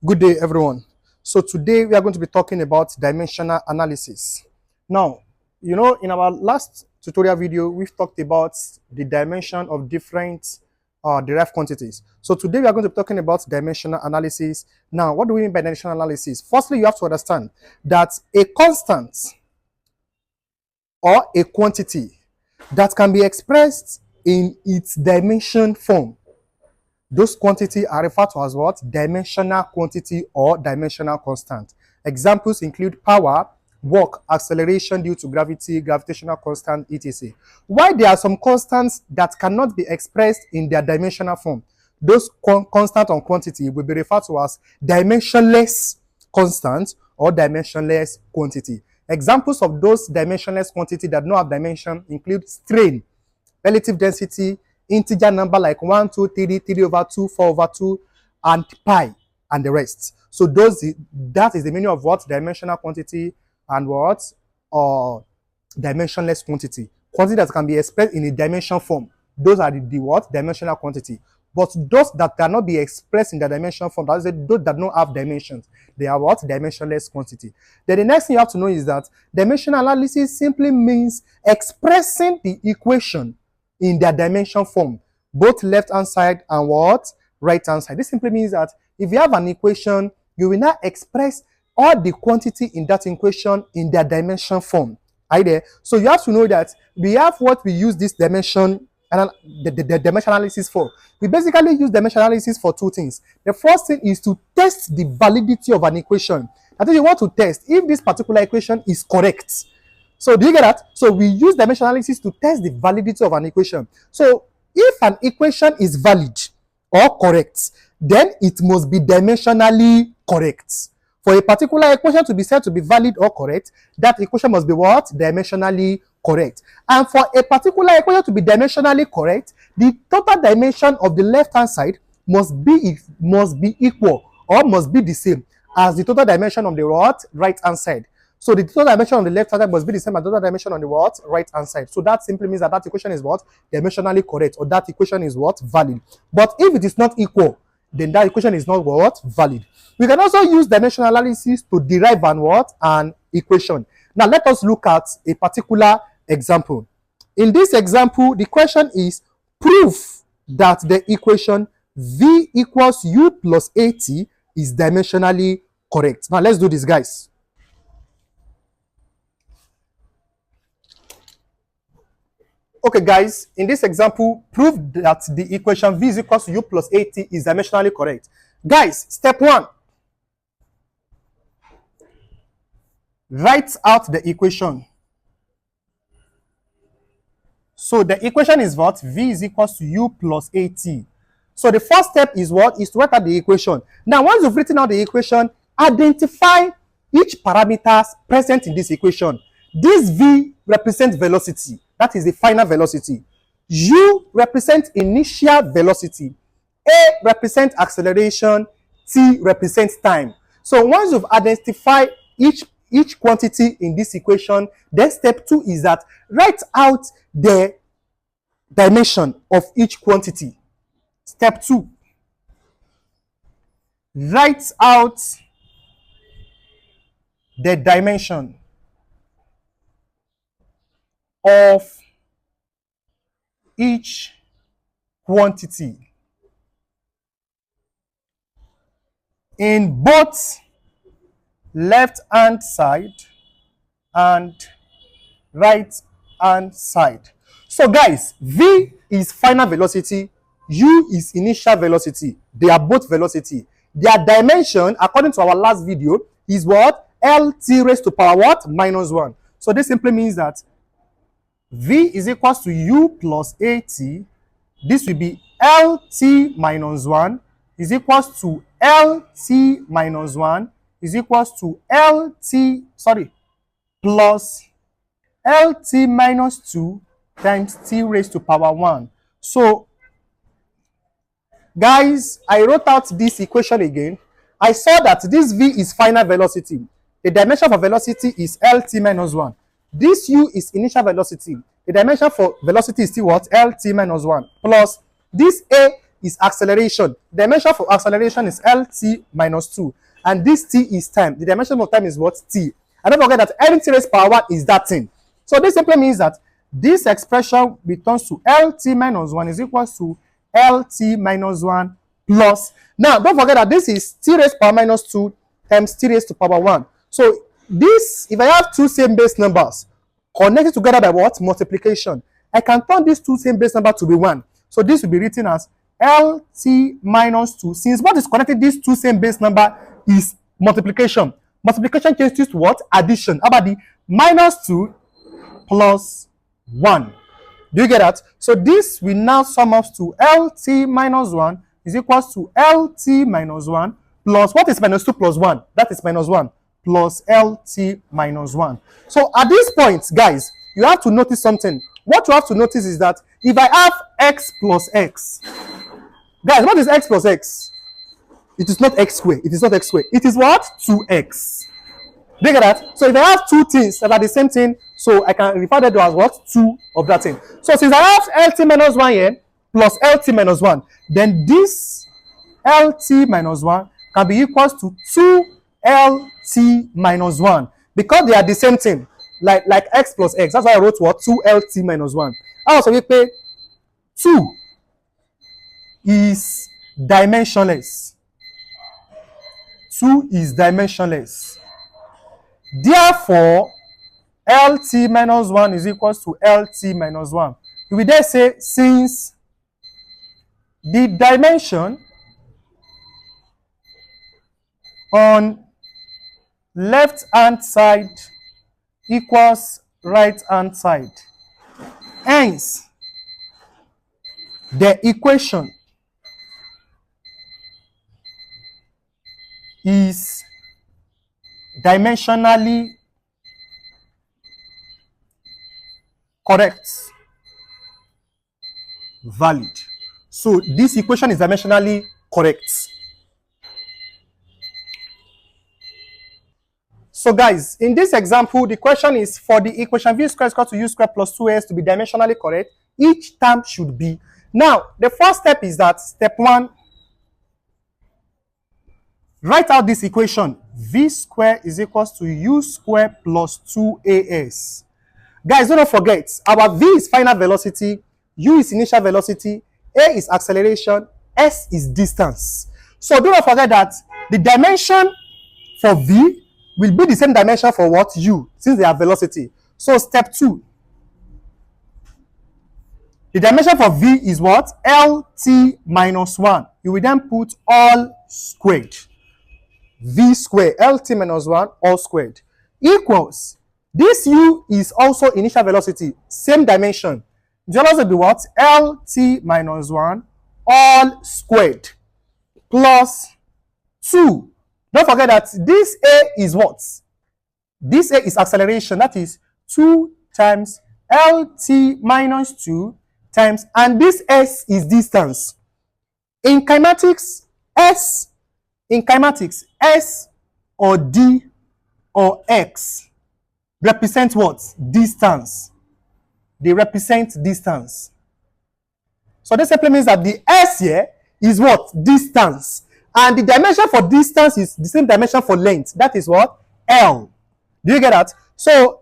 Good day, everyone. So today we are going to be talking about dimensional analysis. Now, in our last tutorial video, we've talked about the dimension of different derived quantities. So today we are going to be talking about dimensional analysis. Now, what do we mean by dimensional analysis? Firstly, you have to understand that a constant or a quantity that can be expressed in its dimension form, those quantities are referred to as what? Dimensional quantity or dimensional constant. Examples include power, work, acceleration due to gravity, gravitational constant, etc. Why there are some constants that cannot be expressed in their dimensional form? Those constant on quantity will be referred to as dimensionless constant or dimensionless quantity. Examples of those dimensionless quantity that don't have dimension include strain, relative density, integer number like 1, 2, 3, 3 over 2, 4 over 2, and pi, and the rest. So that is the meaning of what? Dimensional quantity and what? Or dimensionless quantity. Quantity that can be expressed in a dimension form. Those are the what? Dimensional quantity. But those that cannot be expressed in the dimension form, that is those that don't have dimensions, they are what? Dimensionless quantity. Then the next thing you have to know is that dimensional analysis simply means expressing the equation in their dimension form, both left hand side and what? Right hand side. This simply means that if you have an equation, you will now express all the quantity in that equation in their dimension form. Are there? So you have to know that we have what we use this dimension and the dimension analysis for. We basically use dimension analysis for two things. The first thing is to test the validity of an equation. That is, you want to test if this particular equation is correct. So do you get that? So we use dimension analysis to test the validity of an equation. So if an equation is valid or correct, then it must be dimensionally correct. For a particular equation to be said to be valid or correct, that equation must be what? Dimensionally correct. And for a particular equation to be dimensionally correct, the total dimension of the left-hand side must be equal or must be the same as the total dimension of the what? Right-hand side. So the total dimension on the left hand side must be the same as the total dimension on the what? Right hand side. So that simply means that equation is what? Dimensionally correct, or that equation is what? Valid. But if it is not equal, then that equation is not what? Valid. We can also use dimensional analysis to derive an equation. Now let us look at a particular example. In this example, the question is prove that the equation v equals u plus at is dimensionally correct. Now let's do this, guys. Okay, guys, in this example, prove that the equation v is equals to u plus at is dimensionally correct. Guys, step 1. Write out the equation. So the equation is what? V is equals to u plus at. So the first step is what? Is to write out the equation. Now, once you've written out the equation, identify each parameters present in this equation. This v represents velocity. That is the final velocity. U represents initial velocity. A represents acceleration. T represents time. So once you've identified each quantity in this equation, then step 2 is that write out the dimension of each quantity. Step 2. Write out the dimension of each quantity in both left hand side and right hand side. So guys, v is final velocity, u is initial velocity. They are both velocity. Their dimension, according to our last video, is what? Lt raised to power what? -1. So this simply means that v is equals to u plus at. This will be Lt minus 1 is equals to Lt minus 1 is equals to plus Lt minus 2 times t raised to power 1. So, guys, I wrote out this equation again. I saw that this v is final velocity. The dimension for velocity is Lt minus 1. This u is initial velocity. The dimension for velocity is still what? Lt minus 1. Plus this a is acceleration. Dimension for acceleration is LT minus 2. And this T is time. The dimension of time is what? T. And don't forget that any T raised power 1 is that thing. So this simply means that this expression returns to LT minus 1 is equal to LT minus 1 plus. Now, don't forget that this is T raised power minus 2 times T raised to power 1. So this, if I have two same base numbers connected together by what? Multiplication. I can turn these two same base numbers to be 1. So this will be written as LT minus 2. Since what is connected these two same base number is multiplication. Multiplication changes to what? Addition. How about the minus 2 plus 1? Do you get that? So this will now sum up to LT minus 1 is equals to LT minus 1 plus, what is minus 2 plus 1? That is minus 1 plus LT minus 1. So at this point, guys, you have to notice something. What you have to notice is that if I have x plus x, guys, what is x plus x? It is not x squared. It is not x squared. It is what? 2x. Do you get that? So if I have two things that are the same thing, so I can refer that to as what? 2 of that thing. So since I have LT minus 1 here plus LT minus 1, then this LT minus 1 can be equals to 2LT minus 1 because they are the same thing. Like x plus x. That's why I wrote what? 2LT minus 1. Also, we pay 2 is dimensionless. 2 is dimensionless. Therefore, LT minus 1 is equals to LT minus 1. We will then say, since the dimension on left hand side equals right hand side, hence the equation is dimensionally correct, valid. So this equation is dimensionally correct. So guys, in this example, the question is for the equation v squared is equal to u squared plus 2s to be dimensionally correct, each term should be. Now, the first step is that, step 1, write out this equation. V squared is equal to u squared plus 2as. Guys, don't forget, our v is final velocity, u is initial velocity, a is acceleration, s is distance. So don't forget that the dimension for v will be the same dimension for what? U, since they have velocity. So step 2, the dimension for v is what? LT minus 1. You will then put all squared. V squared, LT minus 1, all squared, equals, this u is also initial velocity, same dimension. It will also be what? LT minus 1, all squared, plus 2. Don't forget that this a is what? This a is acceleration. That is 2 times LT minus 2 times, and this s is distance. In kinematics, s or d or x represent what? Distance. They represent distance. So this simply means that the s here is what? Distance. And the dimension for distance is the same dimension for length. That is what? L. Do you get that? So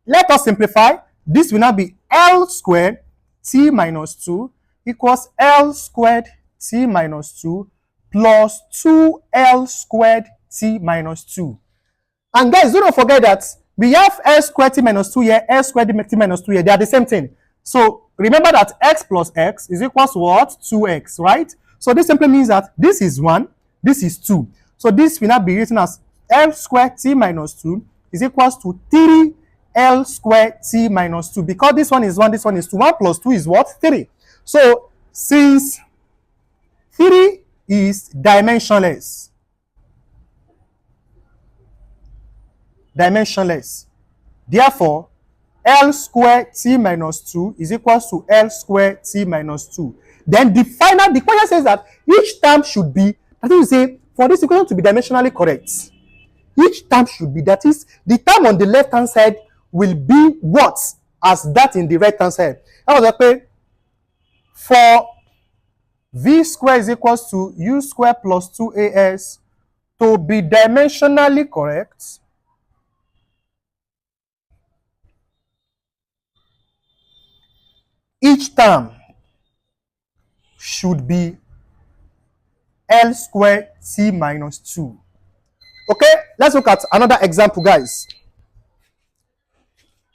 let us simplify. This will now be L squared t minus 2 equals L squared t minus 2 plus 2L squared t minus 2. And guys, do not forget that we have L squared t minus 2 here, L squared t minus 2 here. They are the same thing. So remember that x plus x is equals to what? 2x, right? So this simply means that this is 1, this is 2. So this will now be written as L squared t minus 2 is equals to 3L squared t minus 2. Because this one is 1, this one is 2. 1 plus 2 is what? 3. So since 3 is dimensionless, therefore L squared t minus 2 is equals to L squared t minus 2. Then the question says that each term should be, I think you say, for this equation to be dimensionally correct, each term should be, that is, the term on the left hand side will be what as that in the right hand side. That was okay. For V square is equals to U square plus 2AS to be dimensionally correct. Each term should be L square T minus 2. Okay, let's look at another example, guys.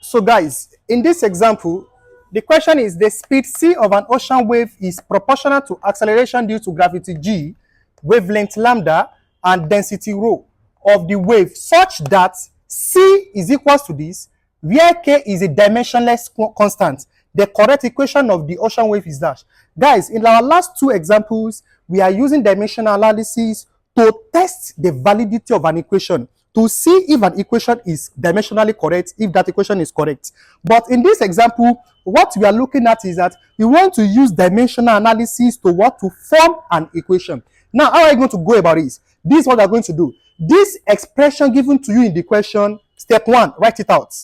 So, guys, in this example, the question is the speed c of an ocean wave is proportional to acceleration due to gravity g, wavelength lambda, and density rho of the wave such that c is equal to this, where k is a dimensionless constant. The correct equation of the ocean wave is dash. Guys, in our last two examples, we are using dimensional analysis to test the validity of an equation, to see if an equation is dimensionally correct, if that equation is correct. But in this example, what we are looking at is that we want to use dimensional analysis to form an equation. Now, how are you going to go about this? This is what we are going to do. This expression given to you in the question, step 1, write it out.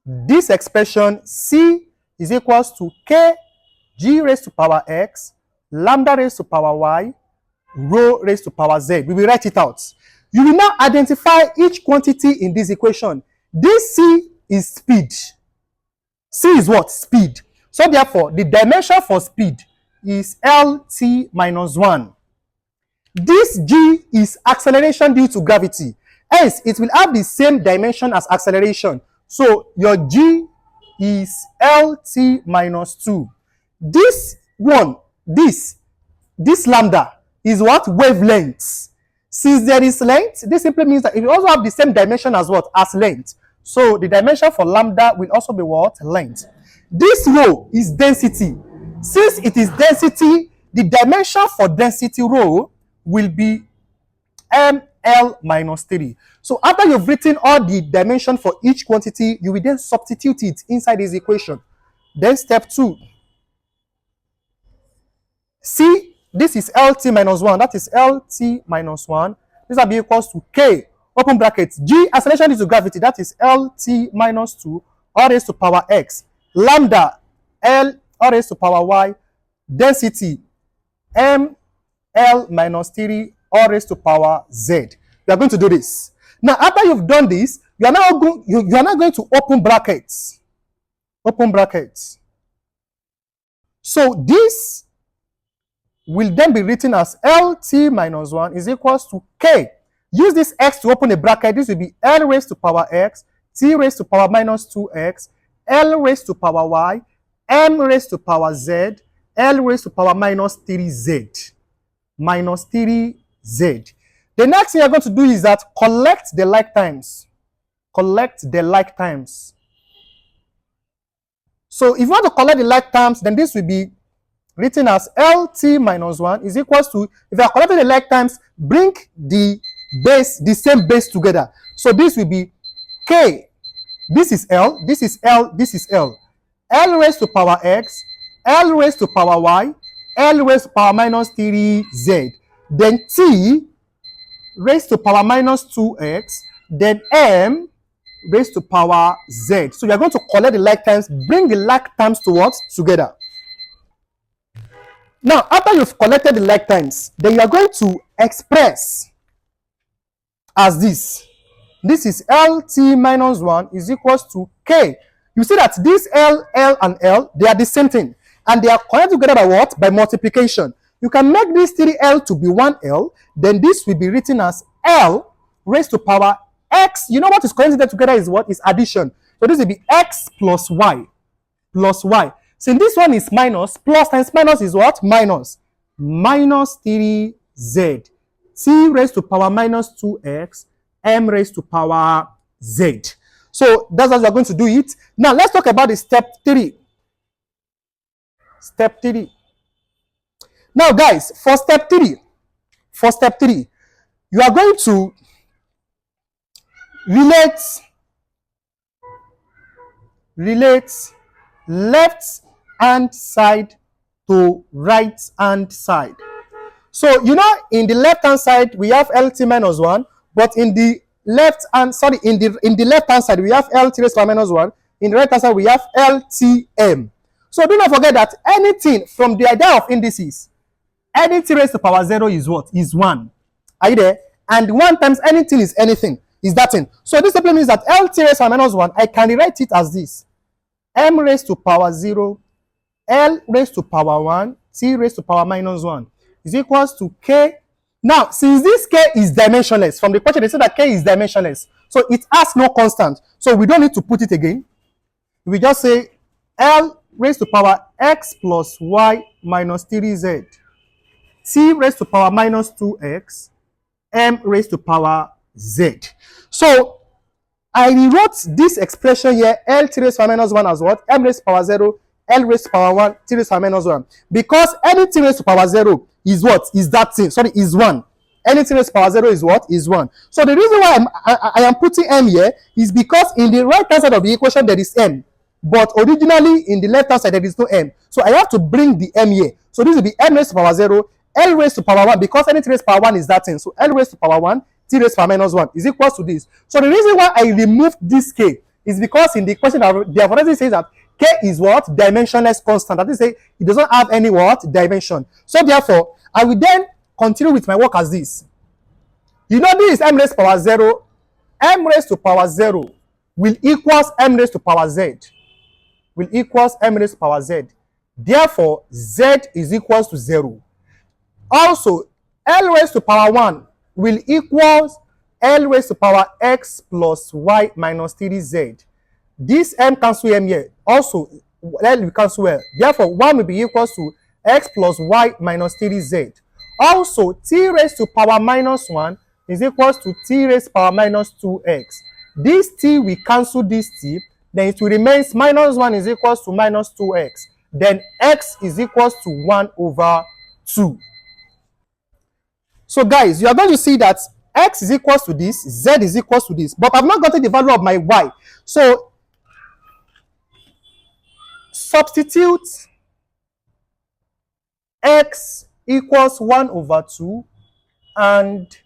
This expression C is equals to K G raised to power X, lambda raised to power Y, rho raised to power Z. We will write it out. You will now identify each quantity in this equation. This C is speed. C is what? Speed. So therefore, the dimension for speed is LT minus 1. This G is acceleration due to gravity. Hence, it will have the same dimension as acceleration. So your G is LT minus 2. This one, this lambda is what? Wavelength. Since there is length, this simply means that it will also have the same dimension as what? As length. So the dimension for lambda will also be what? Length. This rho is density. Since it is density, the dimension for density rho will be ml minus 3. So after you've written all the dimension for each quantity, you will then substitute it inside this equation. Then step 2. See, this is LT minus 1. That is LT minus 1. This will be equals to K, open brackets, G, acceleration due to gravity. That is LT minus 2, all raised to power X. Lambda, L, all raised to power Y. Density, ml minus 3, all raised to power Z. We are going to do this. Now, after you've done this, you are now going to open brackets. Open brackets. So this will then be written as LT minus 1 is equals to K. Use this X to open a bracket. This will be L raised to power X, T raised to power minus 2X, L raised to power Y, M raised to power Z, L raised to power minus 3Z. Minus 3Z. The next thing you're going to do is that collect the like times. Collect the like times. So if you want to collect the like terms, then this will be written as LT minus 1 is equals to, if you are collecting the like times, bring the same base together. So this will be K. This is L, this is L, this is L. L raised to power X, L raised to power Y, L raised to power minus 3Z. Then T raised to power minus 2X. Then M raised to power Z. So we are going to collect the like terms, bring the like terms towards together. Now, after you've collected the like terms, then you are going to express as this. This is LT minus 1 is equals to K. You see that this L, L, and L, they are the same thing. And they are connected together by what? By multiplication. You can make this 3L to be 1L. Then this will be written as L raised to power X. You know what is connected together is what? Is addition. So this will be X plus Y. Plus Y. Since this one is minus, plus times minus is what? Minus. Minus 3Z. T raised to power minus 2X. M raised to power Z. So that's how we are going to do it. Now let's talk about the step 3. Step 3. Now guys, for step 3, you are going to relate left hand side to right hand side. So you know, in the left hand side we have LT minus 1, but in the left hand side we have LT raised to minus 1. In the right hand side we have LTM. So do not forget that anything from the idea of indices, anything raised to power 0 is what? Is 1. Are you there? And 1 times anything is anything. Is that thing. So this simply means that LT raised to power minus 1, I can rewrite it as this. M raised to power 0, L raised to power 1, T raised to power minus 1 is equals to K. Now, since this K is dimensionless, from the question they said that K is dimensionless, so it has no constant. So we don't need to put it again. We just say L raised to power X plus Y minus 3Z. T raised to power minus 2X. M raised to power Z. So I rewrote this expression here, L T raised to power minus 1 as what? M raised to power 0, L raised to power 1, T raised to power minus 1. Because anything raised to power 0 is what? Is that thing. Sorry, is 1. Anything raised to power 0 is what? Is 1. So the reason why I am putting M here is because in the right hand side of the equation there is M. But originally in the left hand side there is no M. So I have to bring the M here. So this will be M raised to power 0, L raised to power 1, because anything raised to power 1 is that thing. So L raised to power 1, T raised to power minus 1 is equal to this. So the reason why I removed this K is because in the question they have already said that K is what? Dimensionless constant. That is, say it doesn't have any what? Dimension. So therefore, I will then continue with my work as this. You know this is M raised to power 0. M raised to power 0 will equals M raised to power Z. Will equals M raised to power Z. Therefore, Z is equals to 0. Also, L raised to power 1 will equals L raised to power X plus Y minus 3Z. This M cancel M here. Also, L will cancel L. Therefore, 1 will be equals to X plus Y minus 3Z. Also, T raised to power minus 1 is equals to T raised to power minus 2X. This T will cancel this T. Then it will remain minus 1 is equals to minus 2X. Then X is equals to 1 over 2. So guys, you are going to see that X is equals to this, Z is equals to this. But I've not gotten the value of my Y. So substitute X equals 1 over 2 and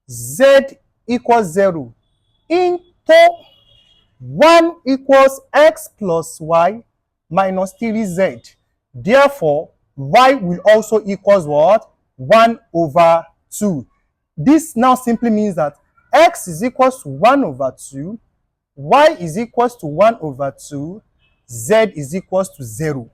Z equals 0 into 1 equals X plus Y minus 3Z. Therefore, Y will also equals what? 1 over 2. This now simply means that X is equals to 1 over 2, Y is equals to 1 over 2, Z is equals to 0.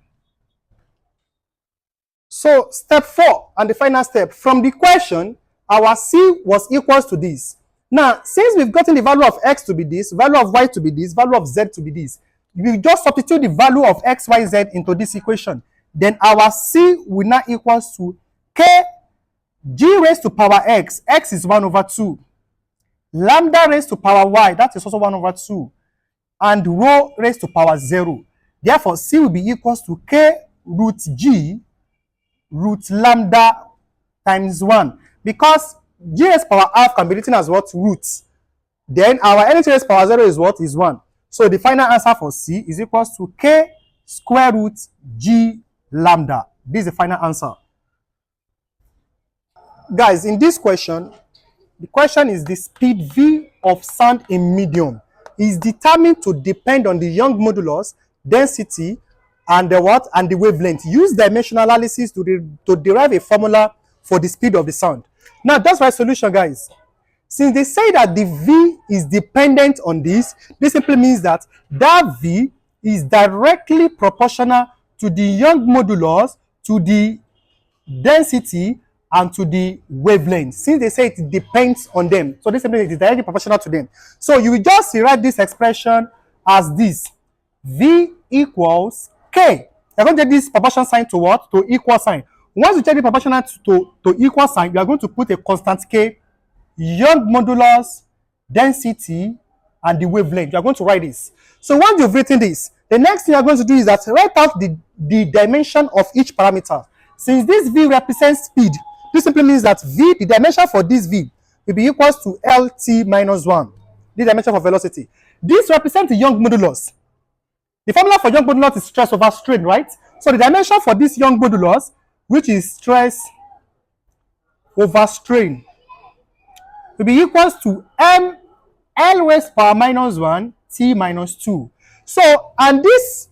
So step 4 and the final step. From the question, our C was equals to this. Now, since we've gotten the value of X to be this, value of Y to be this, value of Z to be this, we just substitute the value of X, Y, Z into this equation. Then our C will now equals to K G raised to power X. X is 1 over 2. Lambda raised to power Y. That is also 1 over 2. And rho raised to power 0. Therefore, C will be equals to K root G root lambda times 1. Because G raised to power half can be written as what? Roots. Then our anything raised to power 0 is what? Is 1. So the final answer for C is equals to K square root G lambda. This is the final answer. Guys, in this question, the question is the speed V of sound in medium is determined to depend on the Young modulus, density, and the what? And the wavelength. Use dimensional analysis to derive a formula for the speed of the sound. Now, that's my solution, guys. Since they say that the V is dependent on this simply means that that V is directly proportional to the Young modulus, to the density, and to the wavelength. Since they say it depends on them, so this simply is directly proportional to them. So you will just rewrite this expression as this: V equals K. You're going to take this proportion sign to what? To equal sign. Once you take the proportional to equal sign, you are going to put a constant K, Young modulus, density, and the wavelength. You are going to write this. So once you've written this, the next thing you are going to do is that write out the dimension of each parameter. Since this V represents speed, this simply means that V, the dimension for this V, will be equals to LT minus 1. The dimension for velocity. This represents the Young modulus. The formula for Young modulus is stress over strain, right? So the dimension for this Young modulus, which is stress over strain, will be equals to M L raised to power minus 1 T minus 2. So, and this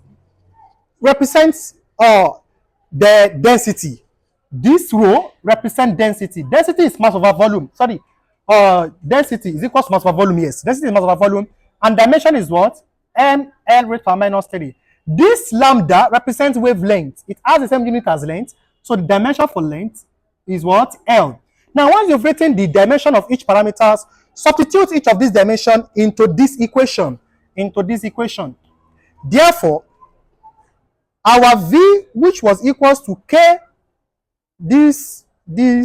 represents the density. This row represents density. Density is mass over volume. Sorry, density is equal to mass over volume. Yes, density is mass over volume, and dimension is what? M L raised to power minus 3. This lambda represents wavelength. It has the same unit as length, so the dimension for length is what? L. Now, once you've written the dimension of each parameters, substitute each of these dimensions into this equation. Therefore, our V, which was equals to K, this, the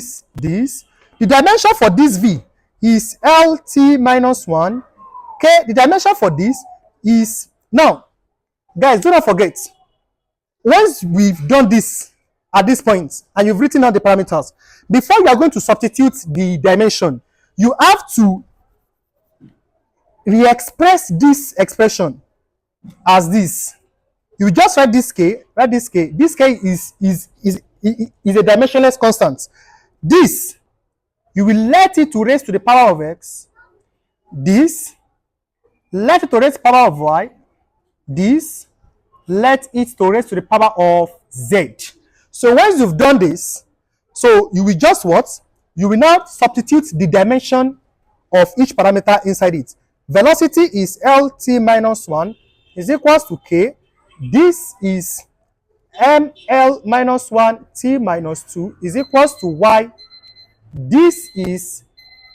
dimension for this V is LT minus 1. K, the dimension for this is, now, guys, do not forget, once we've done this at this point and you've written out the parameters, before you are going to substitute the dimension, you have to re-express this expression as this. You just write this K, This K is a dimensionless constant. This, you will let it to raise to the power of X. This, let it to raise to the power of Y. This, let it to raise to the power of Z. So once you've done this, so you will just what? You will now substitute the dimension of each parameter inside it. Velocity is LT minus 1 is equals to K. This is ML minus 1 T minus 2 is equals to Y. This is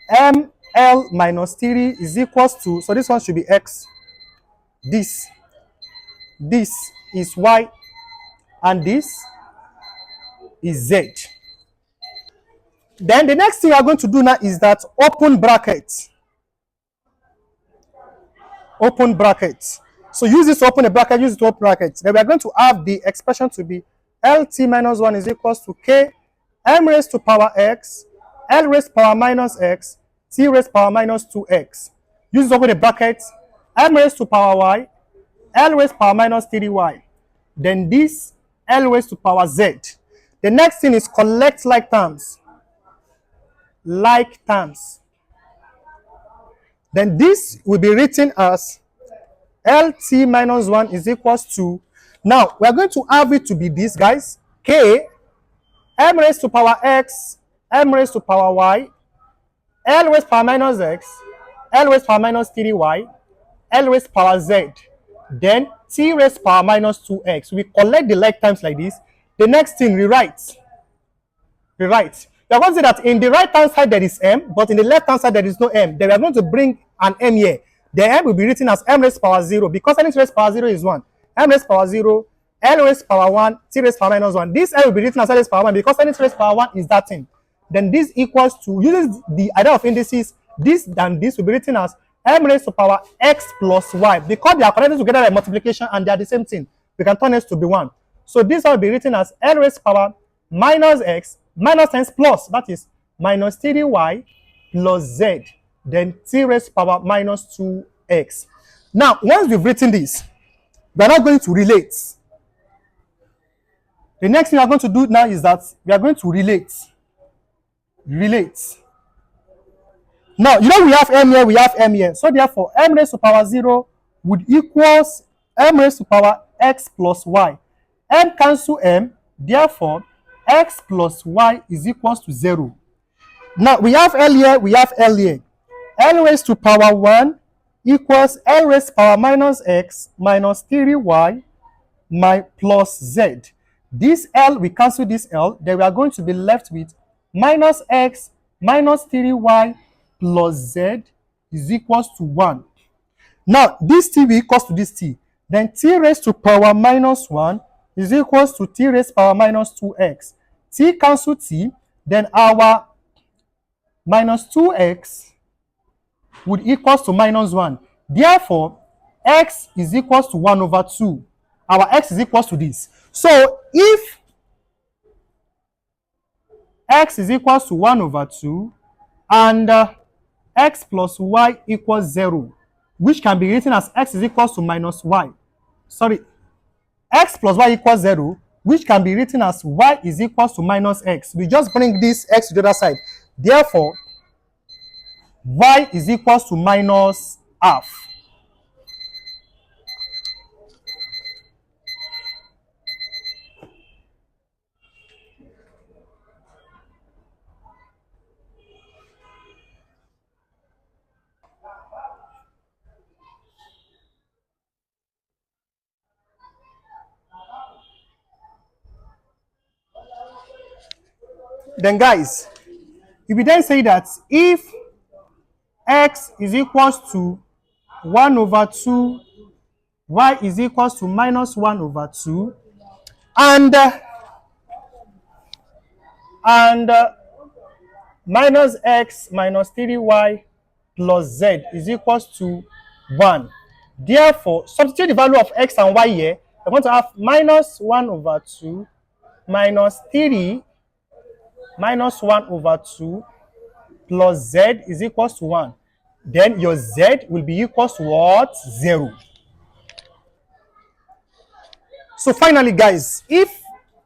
ML minus 3 is equals to, so this one should be X. This is Y. And this is Z. Then the next thing we are going to do now is that open bracket. Open bracket. So use this to open a bracket, use it to open bracket. Then we are going to have the expression to be LT minus 1 is equals to K M raised to power X, L raised to power minus X, T raised to power minus 2X. Use this to open a bracket. M raised to power Y, L raised to power minus 3Y. Then this L raised to power Z. The next thing is collect like terms. Like terms. Then this will be written as LT minus 1 is equals to, now we are going to have it to be this, guys, K M raised to power X, M raised to power Y, L raised to power minus X, L raised to power minus 3Y, L raised to power Z. Then T raised to power minus 2X. We collect the like terms like this. The next thing, rewrite. We are going to say that in the right hand side there is M, but in the left hand side there is no M. Then we are going to bring an M here. The M will be written as M raised to power 0, because N raised to power 0 is 1. M raised to power 0, L raised to power 1, T raised to power minus 1. This M will be written as L raised to power 1, because N raised to power 1 is that thing. Then this equals to, using the idea of indices, this and this will be written as M raised to power X plus Y. Because they are connected together by multiplication and they are the same thing, we can turn this to be 1. So this will be written as L raised to power minus X minus times plus, that is minus 3Y plus Z. Then T raised to power minus 2X. Now, once we've written this, we are not going to relate. The next thing we are going to do now is that we are going to relate. Now, you know we have M here, we have M here. So therefore, M raised to power 0 would equals M raised to power X plus Y. M cancel M, therefore, X plus Y is equals to 0. Now, we have L here, we have L here. L raised to power 1 equals L raised to power minus X minus 3Y plus Z. This L, we cancel this L, then we are going to be left with minus X minus 3Y plus Z is equals to 1. Now, this T will equals to this T. Then T raised to power minus 1 is equals to T raised to power minus 2X. T cancel T, then our minus 2X would equals to minus 1. Therefore, X is equals to 1 over 2. Our X is equals to this. So, if X is equals to 1 over 2 and X plus Y equals 0, which can be written as X is equals to minus Y. Sorry, X plus Y equals 0, which can be written as Y is equals to minus X. We just bring this X to the other side. Therefore, Y is equals to minus half. Then guys, you will then say that if x is equals to 1 over 2, y is equals to minus 1 over 2, and minus x minus 3y plus z is equals to 1. Therefore, substitute the value of x and y here. I'm going to have minus 1 over 2 minus 3 minus 1 over 2 plus z is equals to 1. Then your z will be equals to what? 0. So finally, guys, if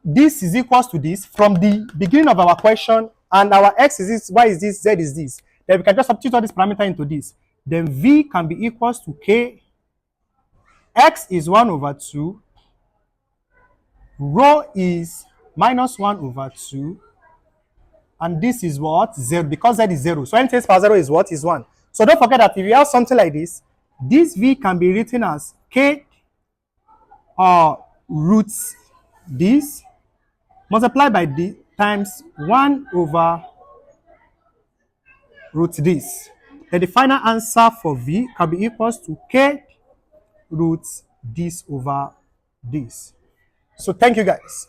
this is equals to this from the beginning of our question, and our x is this, y is this, z is this, then we can just substitute all this parameter into this. Then v can be equals to k. X is 1 over 2. Rho is minus 1 over 2. And this is what? 0, because z is 0. So anything per 0 is what? Is 1. So don't forget that if you have something like this v can be written as k root this multiplied by d times 1 over root this. Then the final answer for v can be equals to k root this over this. So thank you guys.